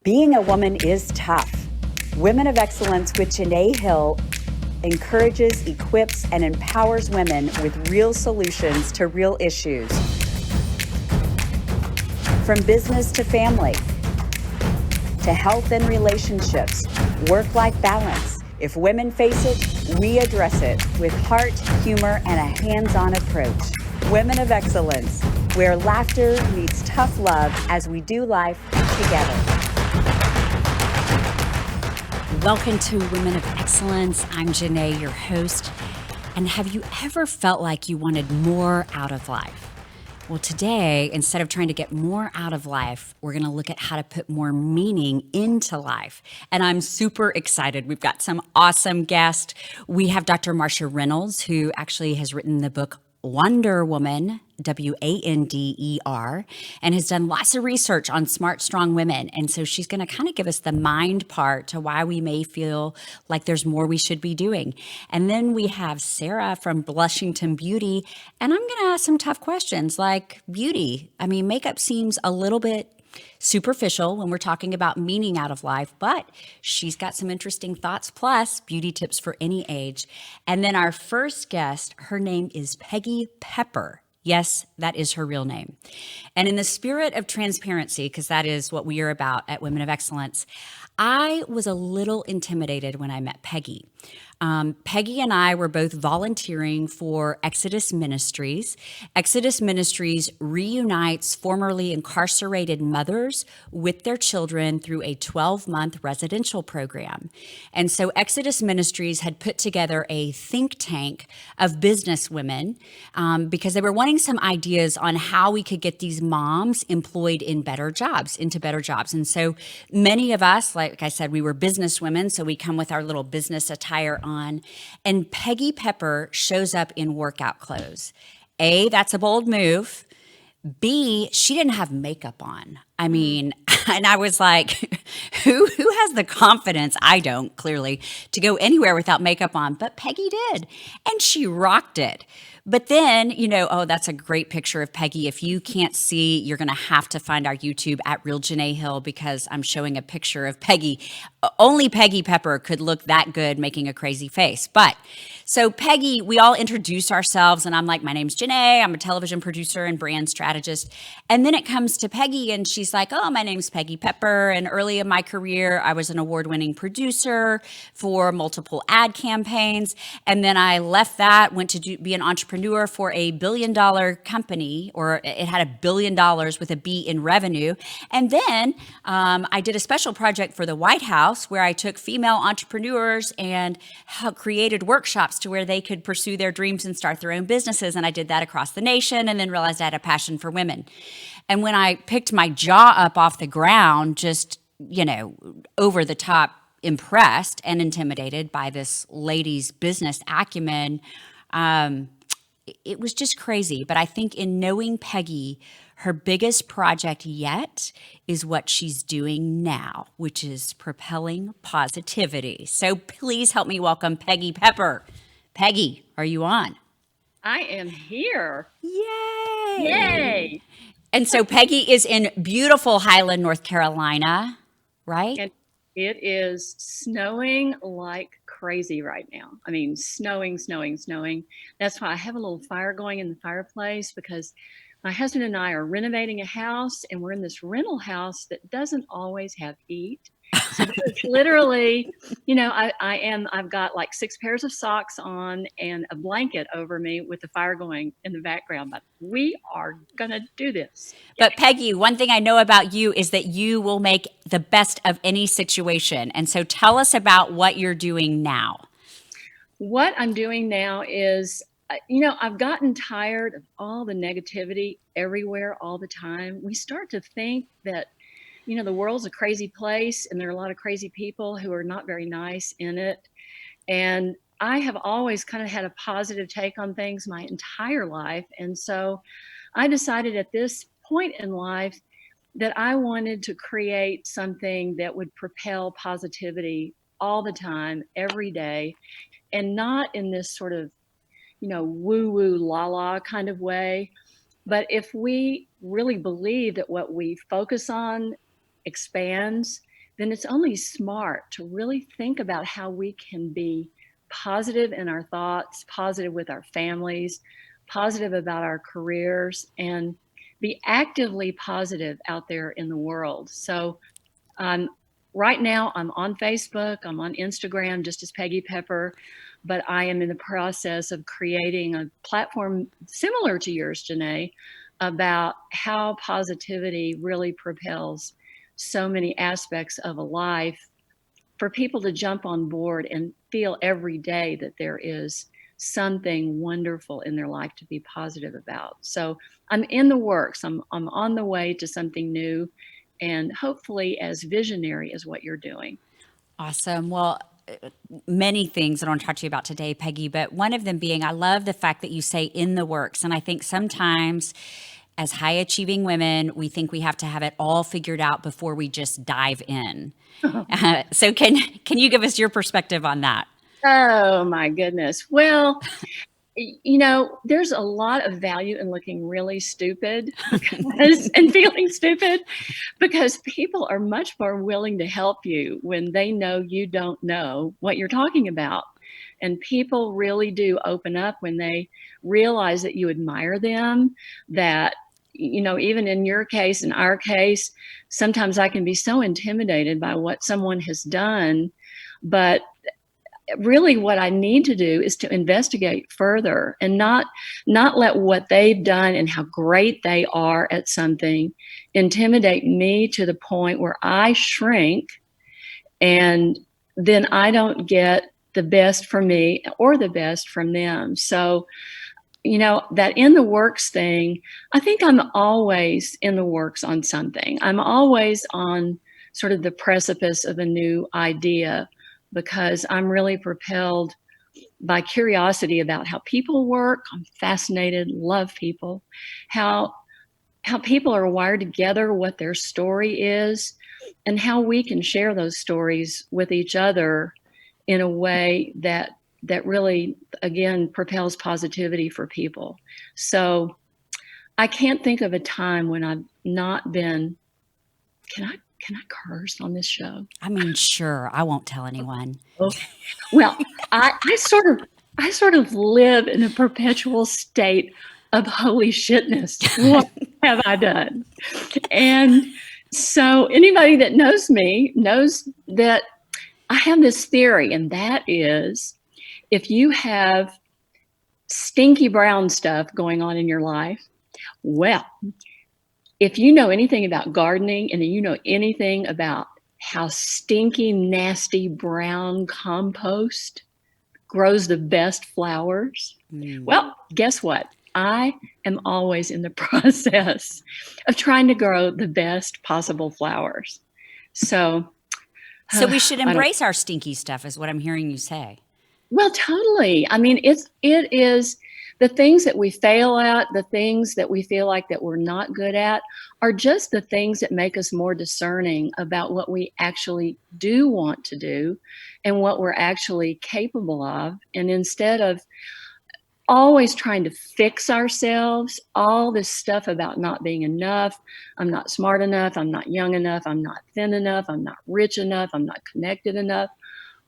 Being a woman is tough. Women of Excellence with Janeé Hill encourages, equips, and empowers women with real solutions to real issues. From business to family, to health and relationships, work-life balance. If women face it, we address it with heart, humor, and a hands-on approach. Women of Excellence, where laughter meets tough love as we do life together. Welcome to Women of Excellence. I'm Janeé, your host. And have you ever felt like you wanted more out of life? Well, today, instead of trying to get more out of life, we're going to look at how to put more meaning into life. And I'm super excited. We've got some awesome guests. We have Dr. Marsha Reynolds, who actually has written the book Wonder Woman, Wander, and has done lots of research on smart, strong women. And so she's going to kind of give us the mind part to why we may feel like there's more we should be doing. And then we have Sarah from Blushington Beauty. And I'm going to ask some tough questions like beauty. I mean, makeup seems a little bit superficial when we're talking about meaning out of life, but she's got some interesting thoughts, plus beauty tips for any age. And then our first guest, her name is Peggy Pepper. Yes, that is her real name. And in the spirit of transparency, because that is what we are about at Women of Excellence, I was a little intimidated when I met Peggy. Peggy and I were both volunteering for Exodus Ministries. Exodus Ministries reunites formerly incarcerated mothers with their children through a 12-month residential program. And so Exodus Ministries had put together a think tank of business women because they were wanting some ideas on how we could get these moms employed in better jobs, into better jobs. And so many of us, like I said, we were business women, so we come with our little business attire on. And Peggy Pepper shows up in workout clothes. A, that's a bold move. B, she didn't have makeup on. I mean, and I was like, who has the confidence? I don't, clearly, to go anywhere without makeup on, but Peggy did. And she rocked it. But then, oh, that's a great picture of Peggy. If you can't see, you're going to have to find our YouTube at Real Janeé Hill because I'm showing a picture of Peggy. Only Peggy Pepper could look that good making a crazy face. But so Peggy, we all introduce ourselves and I'm like, my name's Janeé. I'm a television producer and brand strategist. And then it comes to Peggy and she's like, oh, my name's Peggy Pepper. And early in my career, I was an award-winning producer for multiple ad campaigns. And then I left that, went to be an entrepreneur for a billion-dollar company, or it had $1 billion with a B in revenue. And then I did a special project for the White House where I took female entrepreneurs and created workshops to where they could pursue their dreams and start their own businesses. And I did that across the nation and then realized I had a passion for women. And when I picked my jaw up off the ground, just, over the top impressed and intimidated by this lady's business acumen, it was just crazy. But I think in knowing Peggy, her biggest project yet is what she's doing now, which is propelling positivity. So please help me welcome Peggy Pepper. Peggy, are you on? I am here. Yay! Yay! And so Peggy is in beautiful Highland, North Carolina, right? And it is snowing like crazy right now. I mean, snowing. That's why I have a little fire going in the fireplace because my husband and I are renovating a house and we're in this rental house that doesn't always have heat. So it's literally, I've got like 6 pairs of socks on and a blanket over me with the fire going in the background. But we are going to do this. But Peggy, one thing I know about you is that you will make the best of any situation. And so tell us about what you're doing now. What I'm doing now is, I've gotten tired of all the negativity everywhere all the time. We start to think that the world's a crazy place and there are a lot of crazy people who are not very nice in it. And I have always kind of had a positive take on things my entire life. And so I decided at this point in life that I wanted to create something that would propel positivity all the time, every day, and not in this sort of, woo-woo la-la kind of way. But if we really believe that what we focus on expands then it's only smart to really think about how we can be positive in our thoughts, positive with our families, positive about our careers, and be actively positive out there in the world. So, right now, I'm on Facebook, I'm on Instagram, just as Peggy Pepper, but I am in the process of creating a platform similar to yours, Janeé, about how positivity really propels so many aspects of a life for people to jump on board and feel every day that there is something wonderful in their life to be positive about. So I'm in the works. I'm on the way to something new and hopefully as visionary as what you're doing. Awesome. Well, many things that I want to talk to you about today, Peggy, but one of them being I love the fact that you say in the works. And I think sometimes as high achieving women, we think we have to have it all figured out before we just dive in. So can you give us your perspective on that? Oh my goodness. Well, there's a lot of value in looking really stupid and feeling stupid because people are much more willing to help you when they know you don't know what you're talking about. And people really do open up when they realize that you admire them, that, even in your case, in our case, sometimes I can be so intimidated by what someone has done. But really what I need to do is to investigate further and not let what they've done and how great they are at something intimidate me to the point where I shrink and then I don't get the best from me or the best from them. So, that in the works thing, I think I'm always in the works on something. I'm always on sort of the precipice of a new idea because I'm really propelled by curiosity about how people work. I'm fascinated, love people, how people are wired together, what their story is, and how we can share those stories with each other in a way that really, again, propels positivity for people. So I can't think of a time when I've not been, can I curse on this show? I mean, sure, I won't tell anyone. Okay. Well, I sort of live in a perpetual state of holy shitness. What have I done? And so anybody that knows me knows that I have this theory, and that is if you have stinky brown stuff going on in your life, well, if you know anything about gardening and you know anything about how stinky, nasty brown compost grows the best flowers, well, guess what? I am always in the process of trying to grow the best possible flowers. So we should embrace our stinky stuff is what I'm hearing you say. Well, totally. I mean, it is the things that we fail at, the things that we feel like that we're not good at are just the things that make us more discerning about what we actually do want to do and what we're actually capable of. And instead of always trying to fix ourselves, all this stuff about not being enough, I'm not smart enough, I'm not young enough, I'm not thin enough, I'm not rich enough, I'm not connected enough,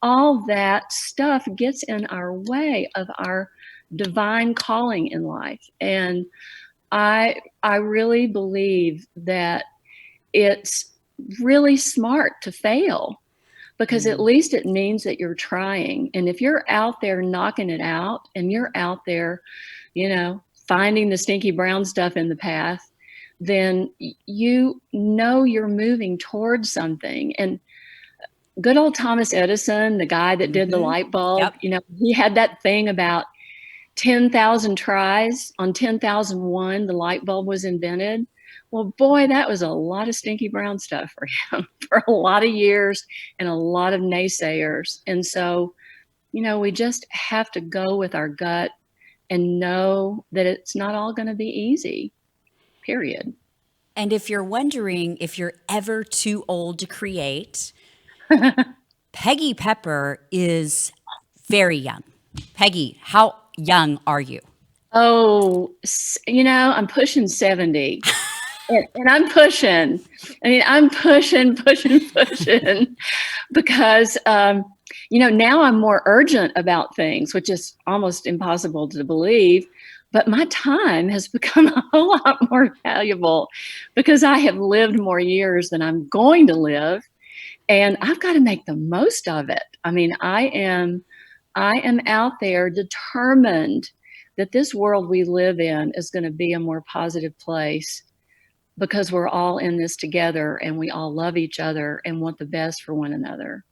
all that stuff gets in our way of our divine calling in life. And I really believe that it's really smart to fail because at least it means that you're trying. And if you're out there knocking it out and you're out there, finding the stinky brown stuff in the path, then you're moving towards something. And good old Thomas Edison, the guy that did the light bulb, he had that thing about 10,000 tries. On 10,001, the light bulb was invented. Well, boy, that was a lot of stinky brown stuff for him for a lot of years and a lot of naysayers. And so, we just have to go with our gut and know that it's not all going to be easy, period. And if you're wondering if you're ever too old to create, Peggy Pepper is very young. Peggy, how young are you? Oh, I'm pushing 70. And I'm pushing. I mean, I'm pushing because, now I'm more urgent about things, which is almost impossible to believe. But my time has become a whole lot more valuable because I have lived more years than I'm going to live. And I've got to make the most of it. I mean, I am out there determined that this world we live in is going to be a more positive place because we're all in this together and we all love each other and want the best for one another.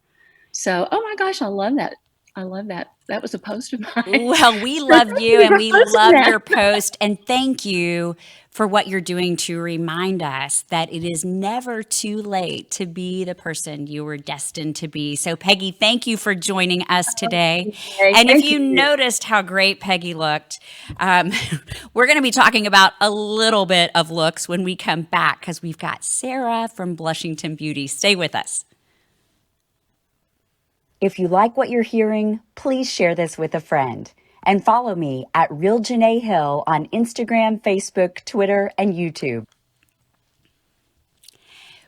So, oh my gosh, I love that. I love that. That was a post of mine. Well, we So love thank you you and for we posting love that. your post. And thank you for what you're doing to remind us that it is never too late to be the person you were destined to be. So, Peggy, thank you for joining us today. Okay, And if thank you you. noticed how great Peggy looked, um, we're going to be talking about a little bit of looks when we come back because we've got Sarah from Blushington Beauty. Stay with us. If you like what you're hearing, please share this with a friend. And follow me at Real Janeé Hill on Instagram, Facebook, Twitter, and YouTube.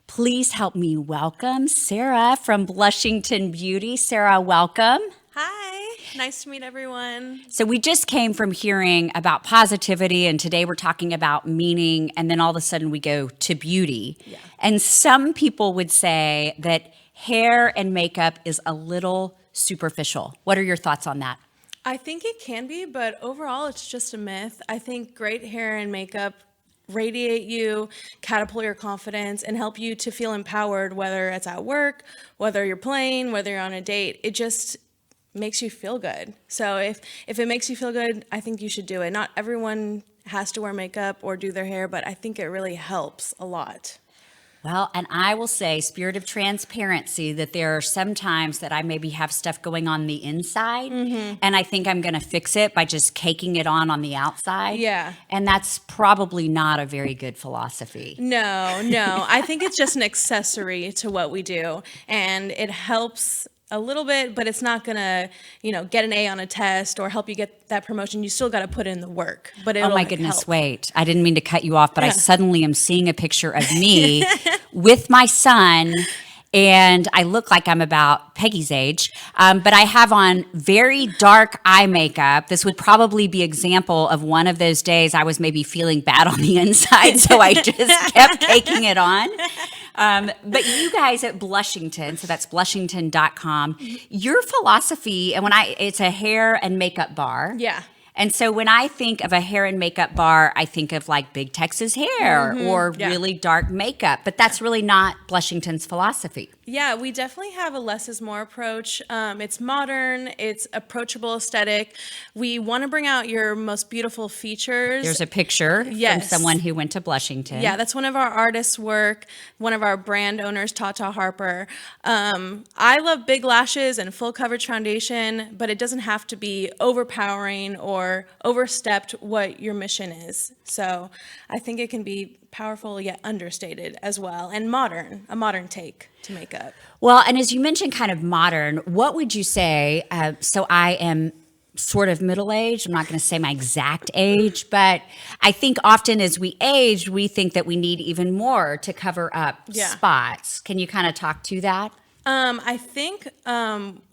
Please help me welcome Sarah from Blushington Beauty. Sarah, welcome. Hi, nice to meet everyone. So we just came from hearing about positivity, and today we're talking about meaning, and then all of a sudden we go to beauty. Yeah. And some people would say that hair and makeup is a little superficial. What are your thoughts on that? I think it can be, but overall it's just a myth. I think great hair and makeup radiate you, catapult your confidence, and help you to feel empowered, whether it's at work, whether you're playing, whether you're on a date. It just makes you feel good. So if it makes you feel good, I think you should do it. Not everyone has to wear makeup or do their hair, but I think it really helps a lot. Well, and I will say, spirit of transparency, that there are some times that I maybe have stuff going on the inside, and I think I'm going to fix it by just caking it on the outside. Yeah. And that's probably not a very good philosophy. No. I think it's just an accessory to what we do, and it helps a little bit, but it's not gonna, get an A on a test or help you get that promotion. You still got to put in the work. But Oh it'll my goodness, help. wait. I didn't mean to cut you off, but I Yeah. suddenly am seeing a picture of me with my son. And I look like I'm about Peggy's age, but I have on very dark eye makeup. This would probably be example of one of those days I was maybe feeling bad on the inside, so I just kept taking it on. But you guys at Blushington, so that's blushington.com, your philosophy, and it's a hair and makeup bar. Yeah. And so when I think of a hair and makeup bar, I think of like Big Texas hair or yeah. really dark makeup, but that's really not Blushington's philosophy. Yeah, we definitely have a less is more approach. It's modern, it's approachable aesthetic. We want to bring out your most beautiful features. There's a picture from Yes. someone who went to Blushington. Yeah, that's one of our artists' work, one of our brand owners, Tata Harper. I love big lashes and full coverage foundation, but it doesn't have to be overpowering or overstepped what your mission is. So I think it can be powerful yet understated as well, and modern, a modern take to makeup. Well, and as you mentioned, kind of modern, what would you say? So I am sort of middle-aged. I'm not going to say my exact age, but I think often as we age, we think that we need even more to cover up Yeah. spots. Can you kind of talk to that? I think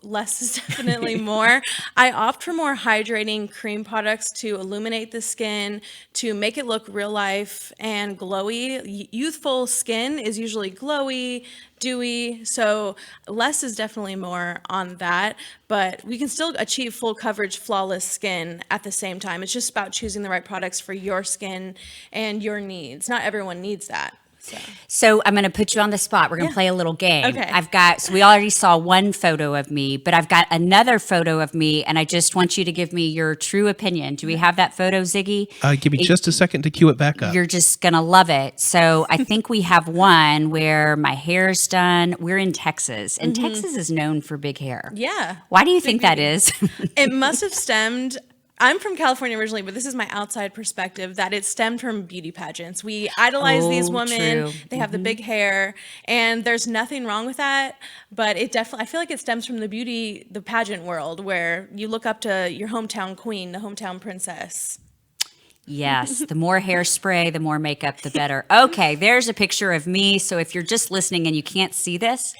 less is definitely more. I opt for more hydrating cream products to illuminate the skin, to make it look real life and glowy. Youthful skin is usually glowy, dewy, so less is definitely more on that, but we can still achieve full coverage, flawless skin at the same time. It's just about choosing the right products for your skin and your needs. Not everyone needs that. So I'm going to put you on the spot. We're going to Yeah. play a little game. Okay. So we already saw one photo of me, but I've got another photo of me, and I just want you to give me your true opinion. Do we have that photo, Ziggy? Give me just a second to cue it back up. You're just going to love it. So I think we have one where my hair's done. We're in Texas, and Texas is known for big hair. Yeah. Why do you think that is? It must have stemmed. I'm from California originally, but this is my outside perspective that it stemmed from beauty pageants. We idolize these Oh, women. true. They have the big hair, and there's nothing wrong with that. But it definitely, I feel like it stems from the pageant world where you look up to your hometown queen, the hometown princess. Yes, the more hairspray, the more makeup, the better. Okay, there's a picture of me. So if you're just listening and you can't see this,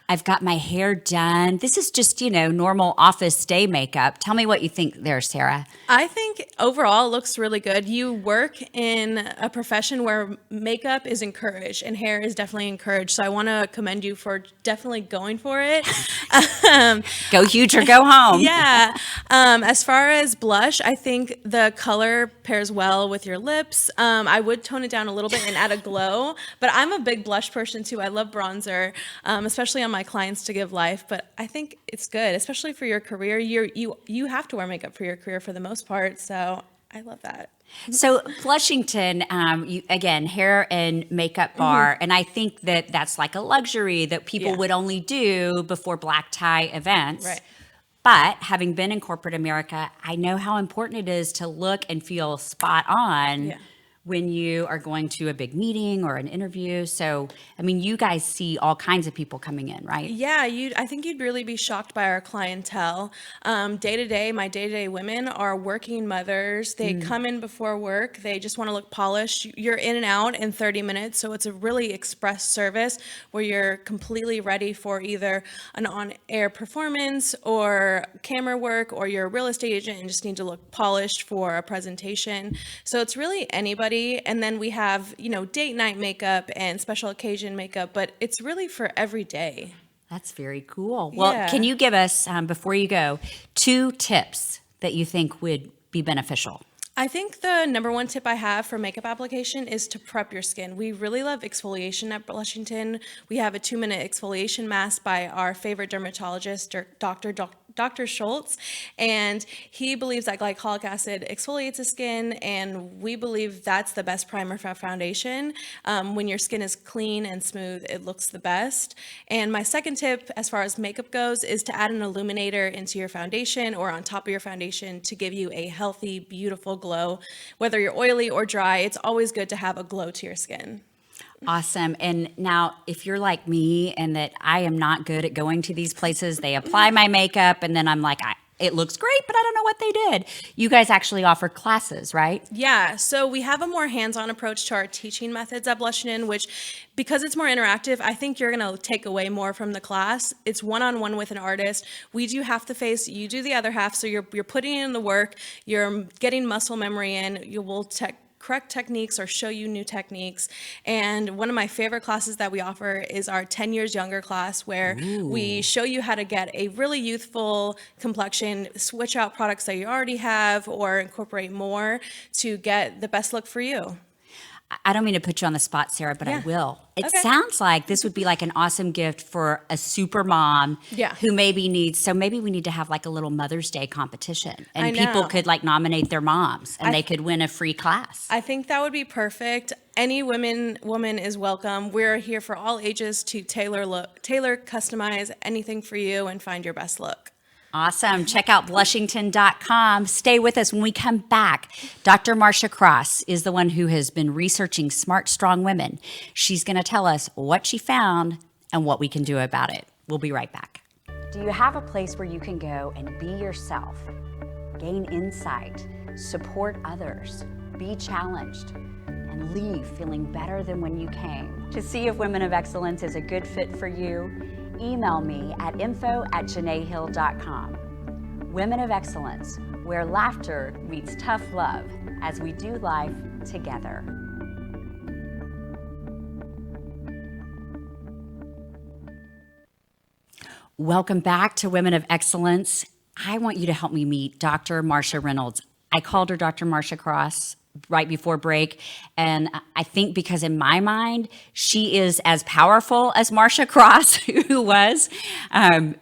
I've got my hair done. This is just, normal office day makeup. Tell me what you think there, Sarah. I think overall it looks really good. You work in a profession where makeup is encouraged and hair is definitely encouraged. So I want to commend you for definitely going for it. Go huge or go home. Yeah. As far as blush, I think the color pairs well with your lips. I would tone it down a little bit and add a glow, but I'm a big blush person too. I love bronzer, especially on my clients to give life, but I think it's good, especially for your career. You have to wear makeup for your career for the most part, so I love that. So Flushington, again, hair and makeup bar, and I think that that's like a luxury that people would only do before black tie events. Right. But having been in corporate America, I know how important it is to look and feel spot on when you are going to a big meeting or an interview. So, I mean, you guys see all kinds of people coming in, right? Yeah, I think you'd really be shocked by our clientele. My day-to-day women are working mothers. They come in before work. They just want to look polished. You're in and out in 30 minutes. So it's a really express service where you're completely ready for either an on-air performance or camera work, or you're a real estate agent and just need to look polished for a presentation. So it's really anybody. And then we have, date night makeup and special occasion makeup, but it's really for every day. That's very cool. Well, can you give us, before you go, 2 tips that you think would be beneficial? I think the number one tip I have for makeup application is to prep your skin. We really love exfoliation at Blushington. We have a 2-minute exfoliation mask by our favorite dermatologist, Dr. Schultz, and he believes that glycolic acid exfoliates the skin, and we believe that's the best primer for foundation. When your skin is clean and smooth, it looks the best. And my second tip, as far as makeup goes, is to add an illuminator into your foundation or on top of your foundation to give you a healthy, beautiful glow. Whether you're oily or dry, it's always good to have a glow to your skin. Awesome. And now, if you're like me and that I am not good at going to these places, they apply my makeup and then I'm like, it looks great, but I don't know what they did. You guys actually offer classes, right? Yeah, so we have a more hands-on approach to our teaching methods at Blushington, which, because it's more interactive, I think you're going to take away more from the class. It's one-on-one with an artist. We do half the face, you do the other half, so you're putting in the work, you're getting muscle memory in, you will correct techniques or show you new techniques. And one of my favorite classes that we offer is our 10 years younger class, where we show you how to get a really youthful complexion, switch out products that you already have, or incorporate more to get the best look for you. I don't mean to put you on the spot, Sarah, but I will. It sounds like this would be like an awesome gift for a super mom who maybe needs, so maybe we need to have like a little Mother's Day competition and people could like nominate their moms and they could win a free class. I think that would be perfect. Any woman is welcome. We're here for all ages to tailor, customize anything for you and find your best look. Awesome. Check out blushington.com. Stay with us. When we come back, Dr. Marsha Cross is the one who has been researching smart, strong women. She's going to tell us what she found and what we can do about it. We'll be right back. Do you have a place where you can go and be yourself, gain insight, support others, be challenged, and leave feeling better than when you came? To see if Women of Excellence is a good fit for you, email me at info@janeehill.com. Women of Excellence, where laughter meets tough love as we do life together. Welcome back to Women of Excellence. I want you to help me meet Dr. Marsha Reynolds. I called her Dr. Marsha Cross right before break. And I think because in my mind, she is as powerful as Marsha Cross, who was,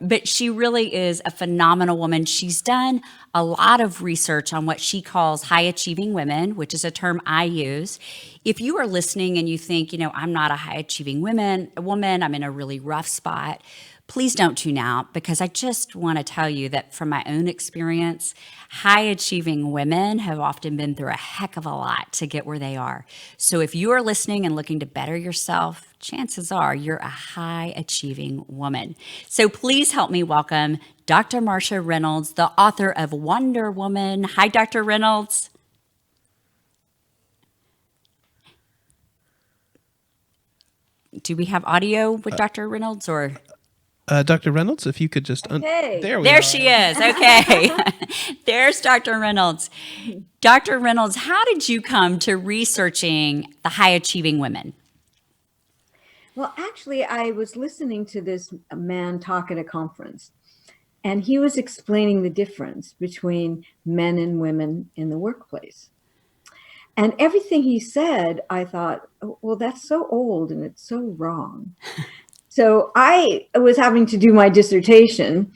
but she really is a phenomenal woman. She's done a lot of research on what she calls high achieving women, which is a term I use. If you are listening and you think, I'm not a high achieving woman, I'm in a really rough spot, please don't tune out, because I just want to tell you that from my own experience, high achieving women have often been through a heck of a lot to get where they are. So if you are listening and looking to better yourself, chances are you're a high achieving woman. So please help me welcome Dr. Marsha Reynolds, the author of Wonder Woman. Hi, Dr. Reynolds. Do we have audio with Dr. Reynolds or? Dr. Reynolds, if you could just... Hey. There she is. Okay. There's Dr. Reynolds. Dr. Reynolds, how did you come to researching the high achieving women? Well, actually, I was listening to this man talk at a conference, and he was explaining the difference between men and women in the workplace. And everything he said, I thought, oh, well, that's so old and it's so wrong. So I was having to do my dissertation,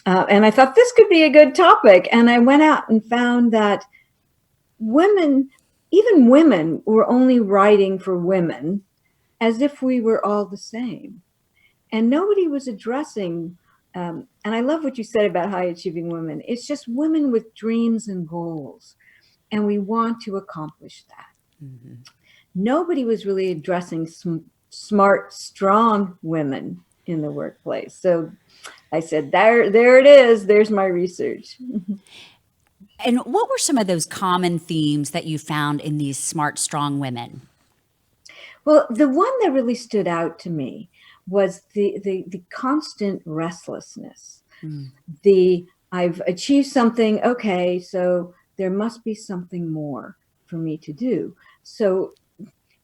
and I thought this could be a good topic. And I went out and found that women, even women, were only writing for women as if we were all the same. And nobody was addressing, and I love what you said about high achieving women. It's just women with dreams and goals, and we want to accomplish that. Mm-hmm. Nobody was really addressing smart, strong women in the workplace. So I said, there it is. There's my research. And what were some of those common themes that you found in these smart, strong women? Well, the one that really stood out to me was the constant restlessness. I've achieved something. Okay, so there must be something more for me to do. So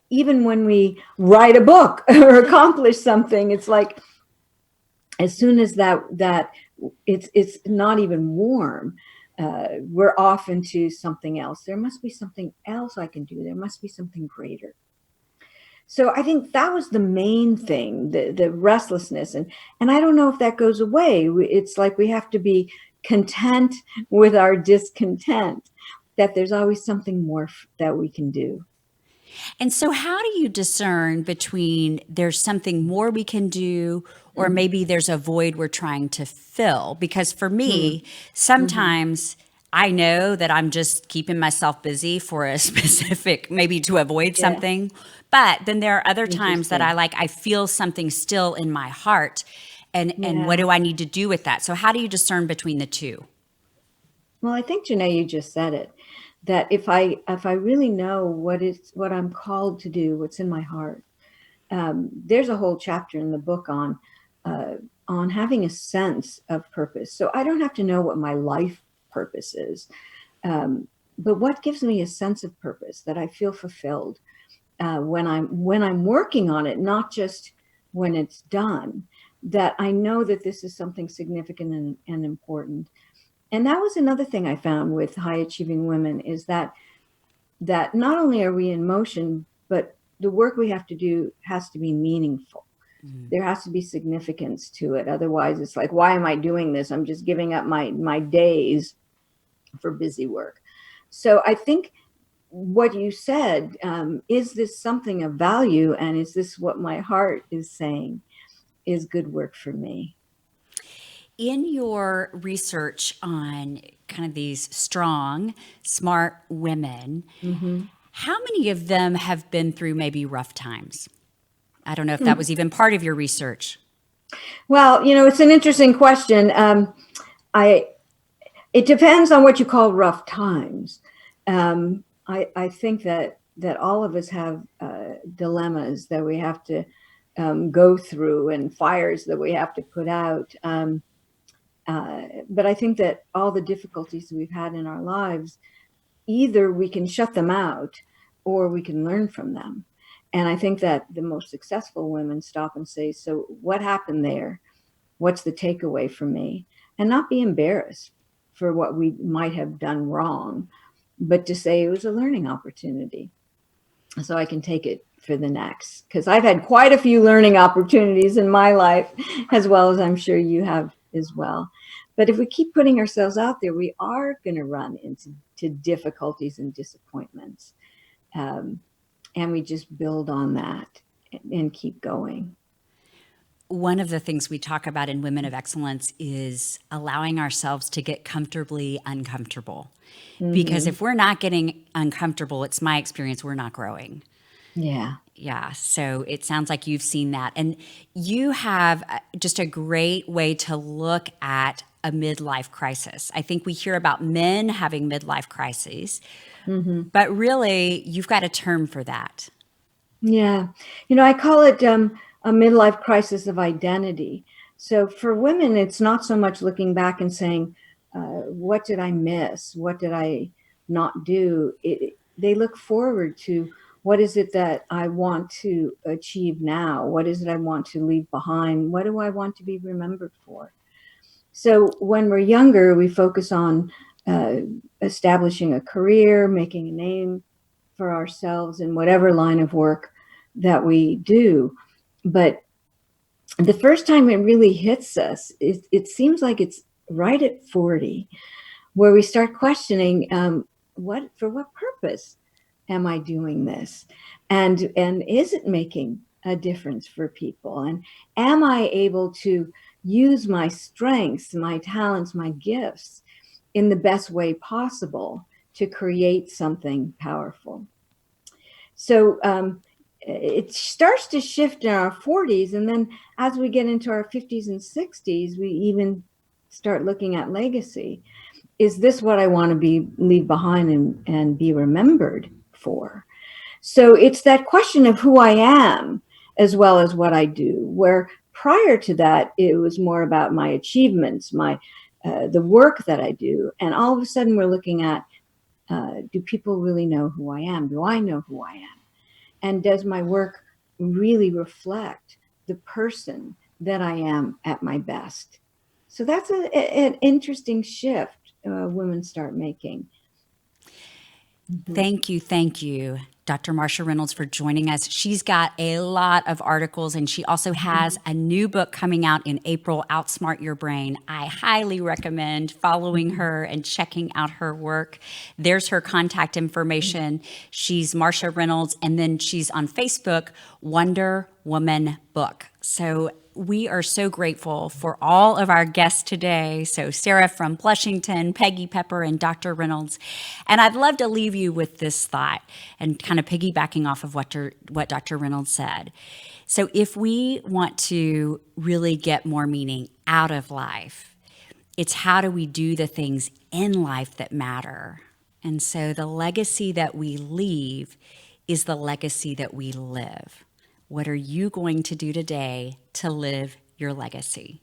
even when we write a book or accomplish something, it's like as soon as that it's not even warm, we're off into something else. There must be something else I can do. There must be something greater. So I think that was the main thing, the restlessness. And I don't know if that goes away. It's like we have to be content with our discontent, that there's always something more that we can do. And so how do you discern between there's something more we can do or maybe there's a void we're trying to fill? Because for me, sometimes I know that I'm just keeping myself busy for a specific, maybe to avoid something. But then there are other times that I feel something still in my heart. And what do I need to do with that? So how do you discern between the two? Well, I think, Janeé, you just said it, that if I really know what I'm called to do, what's in my heart, there's a whole chapter in the book on having a sense of purpose. So I don't have to know what my life purpose is, but what gives me a sense of purpose, that I feel fulfilled when I'm working on it, not just when it's done, that I know that this is something significant and important. And that was another thing I found with high achieving women, is that not only are we in motion, but the work we have to do has to be meaningful. There has to be significance to it. Otherwise, it's like, why am I doing this? I'm just giving up my days for busy work. So I think what you said, is this something of value? And is this what my heart is saying is good work for me? In your research on kind of these strong, smart women, how many of them have been through maybe rough times? I don't know if that was even part of your research. Well, it's an interesting question. It depends on what you call rough times. I think that all of us have dilemmas that we have to go through and fires that we have to put out. But I think that all the difficulties we've had in our lives, either we can shut them out or we can learn from them. And I think that the most successful women stop and say, so what happened there? What's the takeaway for me? And not be embarrassed for what we might have done wrong, but to say it was a learning opportunity. So I can take it for the next, because I've had quite a few learning opportunities in my life, as well as I'm sure you have as well. But if we keep putting ourselves out there, we are going to run into difficulties and disappointments. And we just build on that and keep going. One of the things we talk about in Women of Excellence is allowing ourselves to get comfortably uncomfortable. Because if we're not getting uncomfortable, it's my experience, we're not growing. Yeah. Yeah. So it sounds like you've seen that. And you have just a great way to look at a midlife crisis. I think we hear about men having midlife crises, but really you've got a term for that. Yeah. I call it a midlife crisis of identity. So for women, it's not so much looking back and saying, what did I miss? What did I not do? They look forward to, what is it that I want to achieve now? What is it I want to leave behind? What do I want to be remembered for? So when we're younger, we focus on uh, establishing a career, making a name for ourselves in whatever line of work that we do. But the first time it really hits us, it seems like it's right at 40, where we start questioning, for what purpose am I doing this? And is it making a difference for people? And am I able to use my strengths, my talents, my gifts in the best way possible to create something powerful? So it starts to shift in our 40s. And then as we get into our 50s and 60s, we even start looking at legacy. Is this what I want to leave behind and be remembered for? So it's that question of who I am as well as what I do, where prior to that, it was more about my achievements, the work that I do. And all of a sudden we're looking at, do people really know who I am? Do I know who I am? And does my work really reflect the person that I am at my best? So that's an interesting shift women start making. Thank you, Dr. Marsha Reynolds, for joining us. She's got a lot of articles, and she also has a new book coming out in April, Outsmart Your Brain. I highly recommend following her and checking out her work. There's her contact information. She's Marsha Reynolds, and then she's on Facebook, Wonder Woman Book. So we are so grateful for all of our guests today. So Sarah from Blushington, Peggy Pepper, and Dr. Reynolds. And I'd love to leave you with this thought and kind of piggybacking off of what Dr. Reynolds said. So if we want to really get more meaning out of life, it's how do we do the things in life that matter? And so the legacy that we leave is the legacy that we live. What are you going to do today to live your legacy?